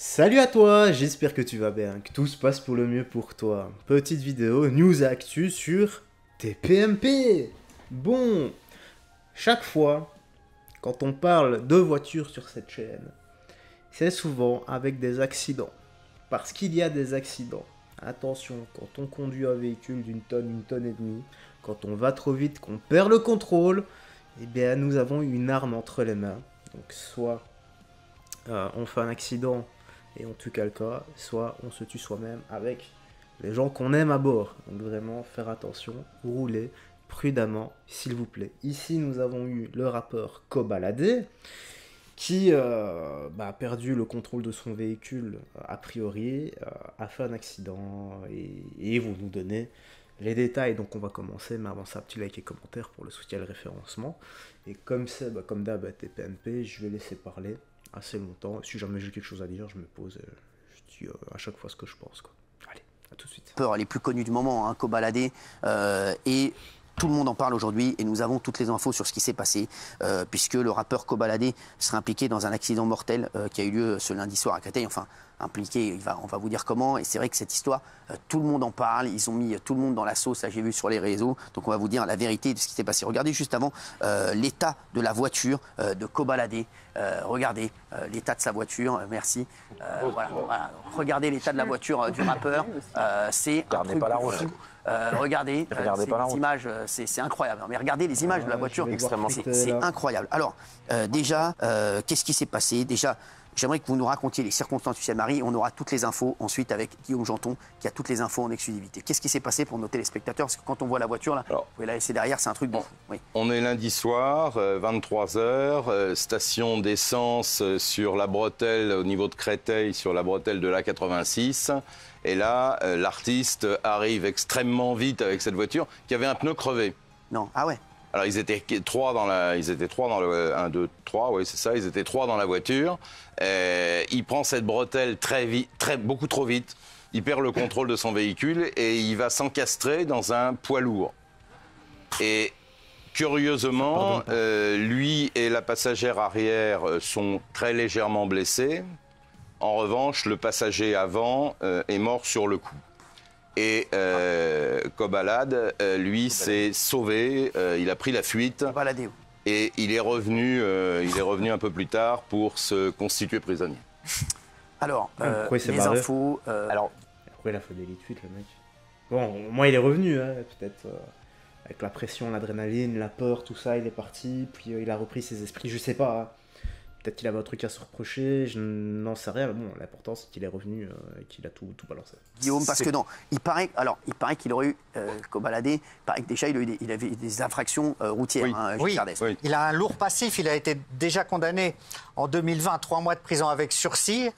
Salut à toi, j'espère que tu vas bien, que tout se passe pour le mieux pour toi. Petite vidéo, news actu sur TPMP. Bon, chaque fois, quand on parle de voitures sur cette chaîne, c'est souvent avec des accidents. Parce qu'il y a des accidents. Attention, quand on conduit un véhicule une tonne et demie, quand on va trop vite, qu'on perd le contrôle, eh bien nous avons une arme entre les mains. Donc soit on fait un accident et on tue quelqu'un, soit on se tue soi-même avec les gens qu'on aime à bord. Donc vraiment faire attention, rouler prudemment s'il vous plaît. Ici nous avons eu le rappeur Kobalade qui a perdu le contrôle de son véhicule a priori, a fait un accident et vont nous donner les détails. Donc on va commencer, mais avant ça, petit like et commentaire pour le soutien et le référencement. Et comme c'est comme d'hab à TPMP, je vais laisser parler assez longtemps. Si jamais j'ai quelque chose à dire, je me pose, je dis à chaque fois ce que je pense, quoi. Allez, à tout de suite. Les plus connus du moment, hein, Kobalade, et tout le monde en parle aujourd'hui et nous avons toutes les infos sur ce qui s'est passé puisque le rappeur Kobalade serait impliqué dans un accident mortel qui a eu lieu ce lundi soir à Créteil. Enfin, impliqué, on va vous dire comment. Et c'est vrai que cette histoire, tout le monde en parle. Ils ont mis tout le monde dans la sauce, là j'ai vu sur les réseaux. Donc on va vous dire la vérité de ce qui s'est passé. Regardez juste avant l'état de la voiture de Kobalade. Regardez l'état de sa voiture, merci. Voilà. Regardez l'état de la voiture du rappeur. C'est un truc fou. Regardez ces images, c'est incroyable. Mais regardez les images de la voiture, c'est incroyable. Alors, déjà, qu'est-ce qui s'est passé? Déjà, j'aimerais que vous nous racontiez les circonstances du Marie. On aura toutes les infos ensuite avec Guillaume Janton qui a toutes les infos en exclusivité. Qu'est-ce qui s'est passé pour nos téléspectateurs? Parce que quand on voit la voiture, là, vous pouvez la laisser derrière, c'est un truc de fou. Oui. On est lundi soir, 23 h, station d'essence sur la bretelle au niveau de Créteil, sur la bretelle de l'A86. Et là, l'artiste arrive extrêmement vite avec cette voiture qui avait un pneu crevé. Non, ah ouais. Alors ils étaient trois dans le 1, 2, 3, oui c'est ça, ils étaient trois dans la voiture. Il prend cette bretelle très vite, beaucoup trop vite. Il perd le contrôle de son véhicule et il va s'encastrer dans un poids lourd. Et curieusement, lui et la passagère arrière sont très légèrement blessés. En revanche, le passager avant est mort sur le coup. Et Kobalade, lui, s'est sauvé, il a pris la fuite et il est revenu un peu plus tard pour se constituer prisonnier. Alors, les infos... Alors, pourquoi il a fait des lits de fuite, le mec? Bon, au moins il est revenu, hein, peut-être avec la pression, l'adrénaline, la peur, tout ça, il est parti, puis il a repris ses esprits, je sais pas, hein. Peut-être qu'il avait un truc à se reprocher, je n'en sais rien, mais bon, l'important c'est qu'il est revenu et qu'il a tout balancé. Guillaume, parce que non, il paraît qu'il aurait eu, Kobalade, il paraît que déjà il avait des infractions routières. Oui. Hein, Oui. Il a un lourd passif, il a été déjà condamné en 2020 à 3 mois de prison avec sursis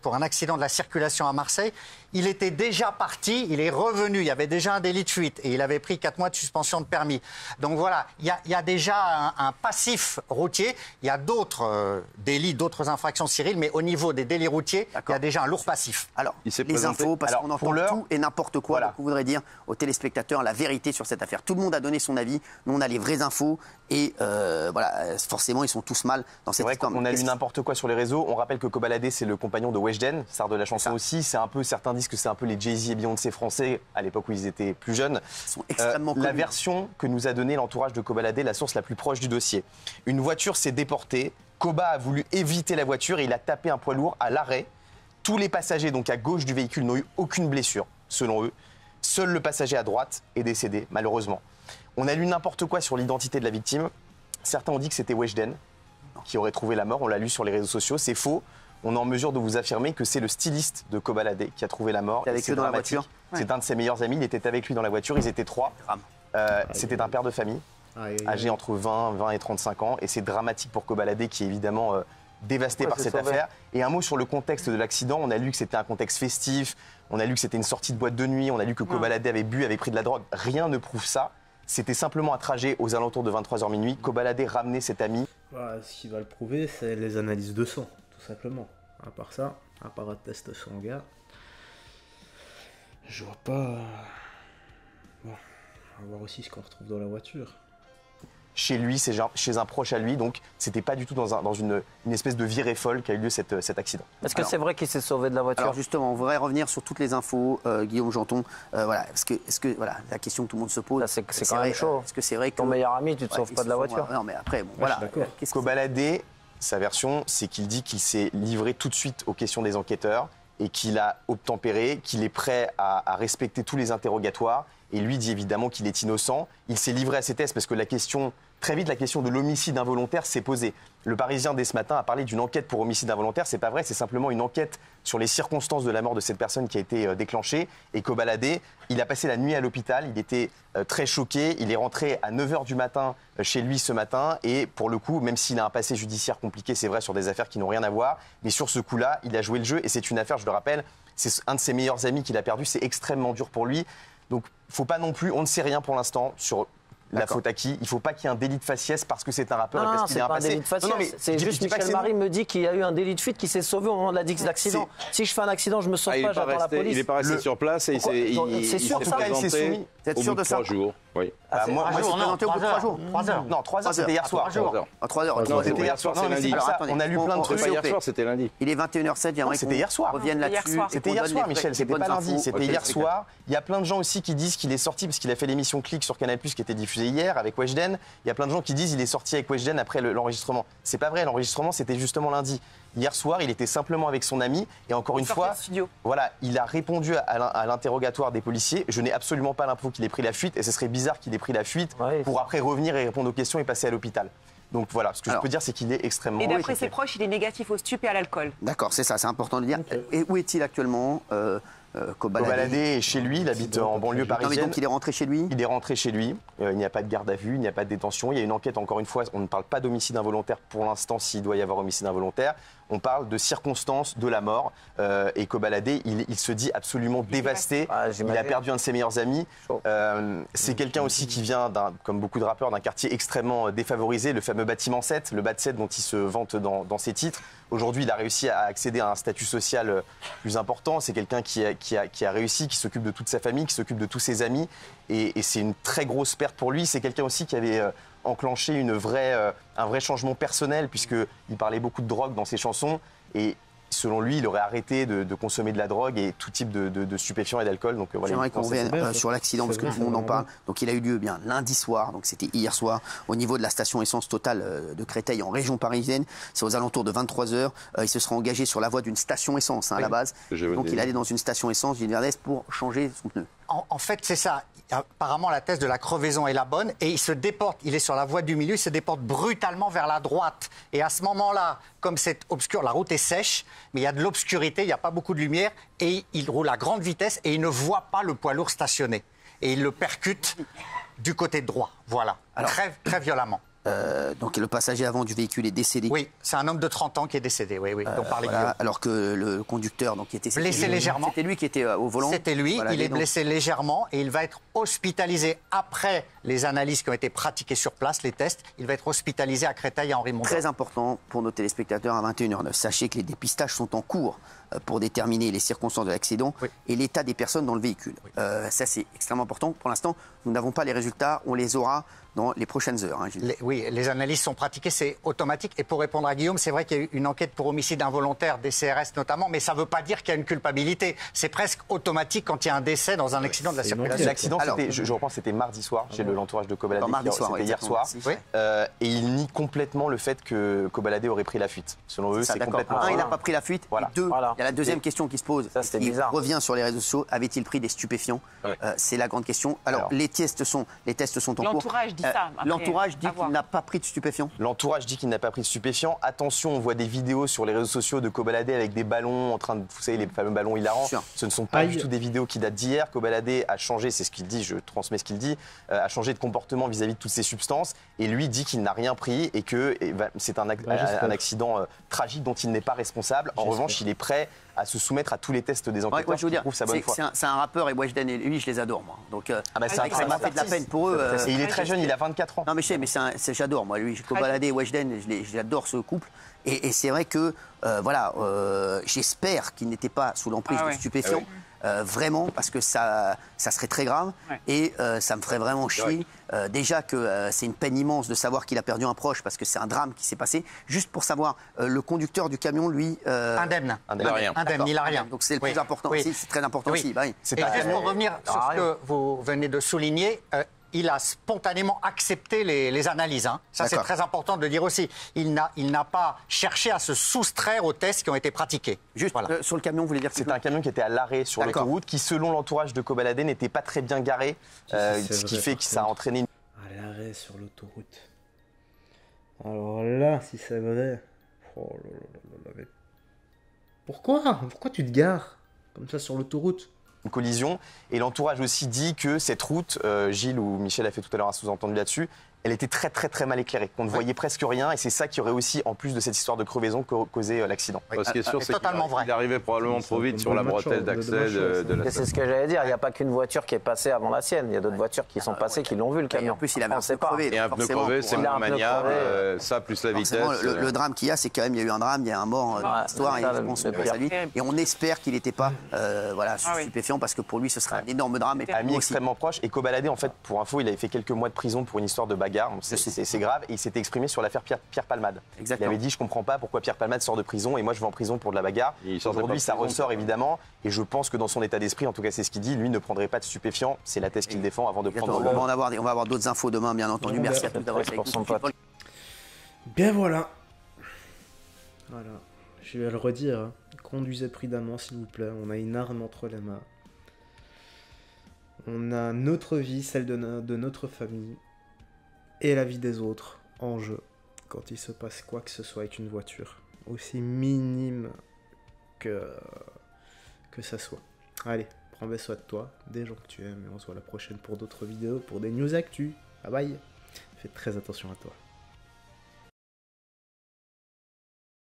pour un accident de la circulation à Marseille. Il était déjà parti, il est revenu, il y avait déjà un délit de fuite et il avait pris 4 mois de suspension de permis. Donc voilà, il y a déjà un passif routier, il y a d'autres délits, d'autres infractions, Cyril, mais au niveau des délits routiers, il y a déjà un lourd passif. Alors, les infos, parce qu'on entend tout et n'importe quoi, donc on voudrait dire aux téléspectateurs la vérité sur cette affaire. Tout le monde a donné son avis, nous on a les vraies infos et voilà, forcément ils sont tous mal dans cette histoire. On a lu n'importe quoi sur les réseaux. On rappelle que Kobalade, c'est le compagnon de Weshden, star de la chanson aussi. C'est un peu, certains disent que c'est un peu les Jay-Z et Beyoncé français, à l'époque où ils étaient plus jeunes. Ils sont extrêmement connus. La version que nous a donnée l'entourage de Kobalade, la source la plus proche du dossier. Une voiture s'est déportée. Koba a voulu éviter la voiture et il a tapé un poids lourd à l'arrêt. Tous les passagers, donc à gauche du véhicule, n'ont eu aucune blessure, selon eux. Seul le passager à droite est décédé, malheureusement. On a lu n'importe quoi sur l'identité de la victime. Certains ont dit que c'était Weshden qui aurait trouvé la mort. On l'a lu sur les réseaux sociaux. C'est faux. On est en mesure de vous affirmer que c'est le styliste de Kobalade qui a trouvé la mort. Avec eux dans la voiture. C'est un de ses meilleurs amis. Il était avec lui dans la voiture. Ils étaient 3. C'était un père de famille, âgé entre 20 et 35 ans. Et c'est dramatique pour Kobalade qui est évidemment dévasté par cette affaire. Et un mot sur le contexte de l'accident. On a lu que c'était un contexte festif. On a lu que c'était une sortie de boîte de nuit. On a lu que Kobalade avait bu, avait pris de la drogue. Rien ne prouve ça. C'était simplement un trajet aux alentours de 23 h minuit. Kobalade ramenait cet ami. Voilà, ce qui va le prouver, c'est les analyses de sang, tout simplement. À part ça, à part un test sanguin, je vois pas... Bon, on va voir aussi ce qu'on retrouve dans la voiture. chez lui, chez un proche à lui. Donc, c'était pas du tout dans une espèce de virée folle qu'a eu lieu cet accident. Est-ce que c'est vrai qu'il s'est sauvé de la voiture? Alors justement, on voudrait revenir sur toutes les infos, Guillaume Janton. Voilà, est-ce que voilà, la question que tout le monde se pose. C'est quand même chaud. Est-ce que c'est vrai que ton meilleur ami, tu te sauves pas de la voiture? Non, mais après, bon, voilà. Kobalade, sa version, c'est qu'il dit qu'il s'est livré tout de suite aux questions des enquêteurs et qu'il a obtempéré, qu'il est prêt à respecter tous les interrogatoires. Et lui dit évidemment qu'il est innocent. Il s'est livré à ses tests parce que très vite, la question de l'homicide involontaire s'est posée. Le Parisien, dès ce matin, a parlé d'une enquête pour homicide involontaire. C'est pas vrai, c'est simplement une enquête sur les circonstances de la mort de cette personne qui a été déclenchée. Et Kobalade, il a passé la nuit à l'hôpital. Il était très choqué. Il est rentré à 9h du matin chez lui ce matin. Et pour le coup, même s'il a un passé judiciaire compliqué, c'est vrai, sur des affaires qui n'ont rien à voir, mais sur ce coup-là, il a joué le jeu. Et c'est une affaire, je le rappelle, c'est un de ses meilleurs amis qu'il a perdu. C'est extrêmement dur pour lui. Donc, faut pas non plus, on ne sait rien pour l'instant sur la faute à qui. Il ne faut pas qu'il y ait un délit de faciès parce que c'est un rappeur et parce qu'il est un passé. Non, c'est pas un délit de faciès. C'est juste Michel Marie me dit qu'il y a eu un délit de fuite qui s'est sauvé au moment de l'accident. Si je fais un accident, je me sauve pas, j'attends la police. Il n'est pas resté sur place et il s'est présenté au bout de 3 jours. Oui. Moi, je suis présenté au bout de 3 jours. 3 heures. Non, 3 heures, c'était hier soir. 3 heures. Non, c'était hier soir, c'est lundi. On a lu plein de trucs. C'était hier soir, c'était lundi. Il est 21h07, j'aimerais c'était hier soir. revienne là-dessus. C'était hier soir, Michel, c'était pas lundi, c'était hier soir. Il y a plein de gens aussi qui disent qu'il est sorti parce qu'il a fait l'émission Click sur Canal+, qui était diffusée hier avec Weshden. Il y a plein de gens qui disent qu'il est sorti avec Weshden après l'enregistrement. C'est pas vrai, l'enregistrement c'était justement lundi. Hier soir, il était simplement avec son ami et encore une fois, voilà, il a répondu à l'interrogatoire des policiers. Je n'ai absolument pas l'info qu'il ait pris la fuite et ce serait bizarre qu'il ait pris la fuite pour après revenir et répondre aux questions et passer à l'hôpital. Donc voilà, ce que je peux dire, c'est qu'il est extrêmement... Et d'après ses proches, il est négatif au stupé et à l'alcool. D'accord, c'est ça, c'est important de le dire. Et où est-il actuellement Kobalade est chez lui, il habite en banlieue parisienne. Donc il est rentré chez lui? Il est rentré chez lui, il n'y a pas de garde à vue, il n'y a pas de détention, il y a une enquête, encore une fois, on ne parle pas d'homicide involontaire pour l'instant s'il doit y avoir homicide involontaire, on parle de circonstances de la mort et Kobalade, il se dit absolument dévasté, il a perdu un de ses meilleurs amis, c'est quelqu'un aussi qui vient, comme beaucoup de rappeurs, d'un quartier extrêmement défavorisé, le fameux bâtiment 7, le BAT 7 dont il se vante dans ses titres. Aujourd'hui, il a réussi à accéder à un statut social plus important, c'est quelqu'un qui a réussi, qui s'occupe de toute sa famille, qui s'occupe de tous ses amis. Et c'est une très grosse perte pour lui. C'est quelqu'un aussi qui avait enclenché un vrai changement personnel, puisqu'il parlait beaucoup de drogue dans ses chansons. Et selon lui, il aurait arrêté de consommer de la drogue et tout type de stupéfiants et d'alcool. Donc voilà. J'aimerais qu'on revienne sur l'accident parce que tout le monde en parle. Donc il a eu lieu bien lundi soir, donc c'était hier soir, au niveau de la station essence Total de Créteil en région parisienne. C'est aux alentours de 23h. Il se sera engagé sur la voie d'une station essence à la base. Donc il allait dans une station essence Gilles Verdez pour changer son pneu. En fait, c'est ça. Apparemment, la thèse de la crevaison est la bonne et il se déporte, il est sur la voie du milieu, il se déporte brutalement vers la droite. Et à ce moment-là, comme c'est obscur, la route est sèche, mais il y a de l'obscurité, il n'y a pas beaucoup de lumière et il roule à grande vitesse et il ne voit pas le poids lourd stationné. Et il le percute du côté droit, voilà, très violemment. Donc le passager avant du véhicule est décédé. Oui, c'est un homme de 30 ans qui est décédé, oui, dont parlait Guillaume. Alors que le conducteur, donc, qui était blessé légèrement. C'était lui qui était au volant. C'était lui, il est blessé légèrement et il va être hospitalisé après les analyses qui ont été pratiquées sur place, les tests. Il va être hospitalisé à Créteil à Henri Mondor. Très important pour nos téléspectateurs à 21h09. Sachez que les dépistages sont en cours pour déterminer les circonstances de l'accident et l'état des personnes dans le véhicule. Ça, c'est extrêmement important. Pour l'instant, nous n'avons pas les résultats. On les aura dans les prochaines heures. Les analyses sont pratiquées, c'est automatique. Et pour répondre à Guillaume, c'est vrai qu'il y a eu une enquête pour homicide involontaire, des CRS notamment, mais ça ne veut pas dire qu'il y a une culpabilité. C'est presque automatique quand il y a un décès dans un accident de la circulation. L'accident, je reprends, c'était mardi soir chez l'entourage de Kobalade. C'était hier soir. Et il nie complètement le fait que Kobalade aurait pris la fuite. Selon eux, c'est complètement... Un, il n'a pas pris la fuite. Voilà. Et deux, il y a la deuxième question qui se pose. Ça, c'était bizarre. Revient sur les réseaux sociaux. Avait-il pris des stupéfiants? C'est la grande question. Alors, les tests sont en cours. L'entourage dit ça. L'entourage dit qu'il n'a pas pris de stupéfiants. L'entourage dit qu'il n'a pas pris de stupéfiants. Attention, on voit des vidéos sur les réseaux sociaux de Kobalade avec des ballons en train de... Vous savez, les fameux ballons hilarants. Ce ne sont pas du tout des vidéos qui datent d'hier. Kobalade a changé, c'est ce qu'il dit, je transmets ce qu'il dit, a changé de comportement vis-à-vis de toutes ces substances. Et lui dit qu'il n'a rien pris et que c'est un accident tragique dont il n'est pas responsable. En revanche, il est prêt à se soumettre à tous les tests des enquêteurs qui prouvent sa bonne foi. C'est un rappeur et Weshden et lui, je les adore, moi. Donc, ça m'a fait de la peine pour eux. Et il est très jeune, il a 24 ans. Non, mais j'adore, moi, lui, Kobalade et Weshden, j'adore ce couple. Et c'est vrai que, j'espère qu'il n'était pas sous l'emprise de stupéfiants. vraiment, parce que ça serait très grave. Ouais. Et ça me ferait vraiment chier. Déjà que c'est une peine immense de savoir qu'il a perdu un proche, parce que c'est un drame qui s'est passé. Juste pour savoir, le conducteur du camion, lui... Indemne. Il a rien. Indemne, il a rien. Donc c'est le Oui. plus important Oui. aussi, c'est très important Oui. aussi. Bah oui. C'est Et un juste camion. pour revenir sur ce que vous venez de souligner, il a spontanément accepté les analyses. Hein. Ça, c'est D'accord. très important de le dire aussi. Il n'a pas cherché à se soustraire aux tests qui ont été pratiqués. Juste Voilà. sur le camion, vous voulez dire que C'est un camion qui était à l'arrêt sur D'accord. l'autoroute, qui selon l'entourage de Kobalade n'était pas très bien garé, c'est ce qui vrai, fait par que ça a contre. entraîné une À l'arrêt sur l'autoroute. Alors là, si c'est vrai. Oh là là là là, mais pourquoi tu te gares comme ça sur l'autoroute? collision. Et l'entourage aussi dit que cette route, Gilles ou Michel a fait tout à l'heure un sous-entendu là-dessus, elle était très très très mal éclairée, qu'on ne voyait presque rien, et c'est ça qui aurait aussi, en plus de cette histoire de crevaison, causé l'accident. Ce qui est sûr, c'est totalement vrai. qu'il arrivait probablement trop vite sur la bretelle d'accès de la Et c'est ce que j'allais dire, il n'y a pas qu'une voiture qui est passée avant la sienne, il y a d'autres voitures qui sont passées, qui l'ont vu le Et camion. en plus, il avait On un sait pneu pas. crevé. Et un donc pneu forcément, crevé, pour c'est Il a moins un pneu maniable. crevé. Ça, plus la vitesse. forcément, le drame qu'il y a, c'est quand même, il y a eu un drame, il y a un mort dans Ouais, l'histoire, et c'est ça, je pense le qu'on pense à lui. pire. Et on espère qu'il n'était pas voilà, Ah oui. stupéfiant, parce que pour lui, ce serait un énorme drame. Et pour Ami nous aussi. extrêmement proche. Et Kobalade, en fait, pour info, il avait fait quelques mois de prison pour une histoire de bagarre. Donc c'est grave. Et il s'était exprimé sur l'affaire Pierre Palmade. Exactement. Il avait dit, je comprends pas pourquoi Pierre Palmade sort de prison et moi je vais en prison pour de la bagarre. Et il sortait pas Aujourd'hui, de ça prison, ressort quoi. évidemment. Et je pense que dans son état d'esprit, en tout cas c'est ce qu'il dit, lui ne prendrait pas de stupéfiants. C'est la thèse qu'il défend avant de Exactement. prendre On va avoir d'autres infos demain, bien entendu. Bon, Merci bah, à tous d'avoir été avec pour son nous. pote. Bien voilà. Voilà. Je vais le redire. Hein. Conduisez prudemment, s'il vous plaît. On a une arme entre les mains. On a notre vie, celle de notre famille, et la vie des autres en jeu. Quand il se passe quoi que ce soit avec une voiture. Aussi minime que ça soit. Allez, prends bien soin de toi, des gens que tu aimes, et on se voit la prochaine pour d'autres vidéos, pour des news actu. Bye bye. Fais très attention à toi.